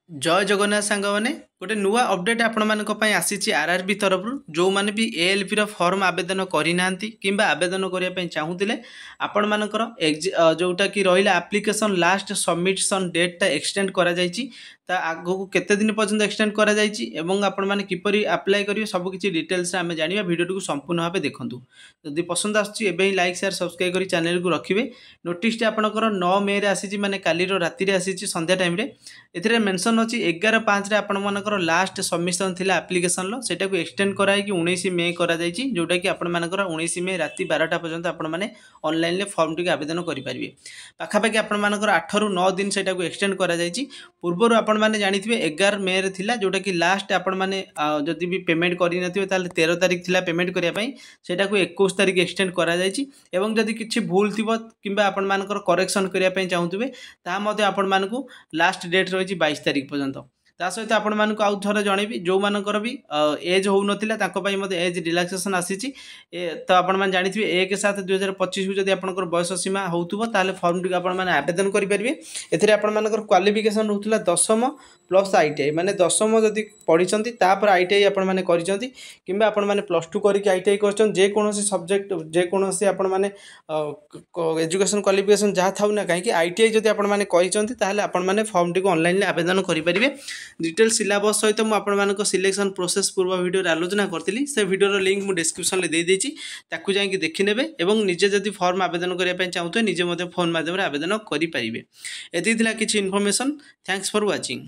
जय जगन्नाथ सांग मैंने गोटे नुआ अपडेट आपण मानक पई आसीची आरआरबी तरफ जो माने भी एएलपी रो फॉर्म आवेदन करि नांती किंबा आवेदन करिया पई चाहूतिले आपण मानकर जोटा कि रहिला एप्लिकेशन लास्ट सबमिशन डेट ता एक्सटेंड करा जायची ता आगो को केते दिन पर्यंत एक्सटेंड करा जायची एवं आपण माने किपरि अप्लाई करिवे सब किछि डिटेल्स रे हमें जानिबा वीडियो को संपूर्ण भाबे देखंतु जदि पसंद आछी एबे ही लाइक शेयर सब्सक्राइब करी चैनल को रखिबे नोटिस टे आपनकर 9 मे रे आसीची माने काली रो राति रे आसीची संध्या टाइम रे एथिरे मेंशन अछि 11/5 रे आपण मानकर लास्ट सबमिशन थिला एप्लिकेशन लो सेटा को एक्सटेंड कराई कि 19 मे करा जायछि जोटा कि आपण मानकर 19 मे राति 12टा पर्यंत आपण माने ऑनलाइन ले फॉर्म टिक आवेदन करि परिबे पाखा पाखि आपण मानकर 8 रु 9 दिन सेटा को एक्सटेंड करा जायछि पूर्व रु आपण माने जानिथिबे 11 मे रे थिला जोटा कि लास्ट आपण माने जदि भी पेमेंट करि नथिबे ताले 13 तारिख थिला पेमेंट करिया पई सेटा को 21 तारिख एक्सटेंड करा जायछि एवं जदि किछि भूल थिबो किंबा आपण मानकर करेक्शन करिया पई चाहूथिबे ता मध्ये आपण मानकु लास्ट डेट रही 22 तारिख पर्यंत ता सहित आपण मानक आउ थरे जणेबी जो मानकर भी एज हो नथिला ताको पई मध्ये एज रिलैक्सेशन आसीची तो आपण मान जानिथिबे 1/7/2025 जदि आपनकर बयस सीमा होउथबो ताले फॉर्म टिक आपण माने आवेदन करि परिबे एथिरे आपण मानकर क्वालिफिकेशन होउथला 10म प्लस आईटीआई माने 10म जदि पढिचंती तापर आईटीआई आपण माने करिचंती किंबा आपण माने +2 करिक आईटीआई करचन जे कोनोसी सब्जेक्ट जे कोनोसी आपण माने एजुकेशन क्वालिफिकेशन जहा थाउ ना काहे कि आईटीआई जदि आपण माने करिचंती ताले आपण माने फॉर्म टिक ऑनलाइन ले आवेदन करि परिबे डिटेल सिलेबस सहित मु आपण मानक सिलेक्शन प्रोसेस पूर्व वीडियो रे आलोचना करथिली से वीडियो रो लिंक मु डिस्क्रिप्शन ले दे देछि ताकू जाई कि देखि नेबे एवं निजे जदि फॉर्म आवेदन करिया पय चाहतो निजे मते फोन माध्यम रे आवेदन करि परिबे एति थिला किछि इन्फॉर्मेशन थैंक्स फॉर वाचिंग।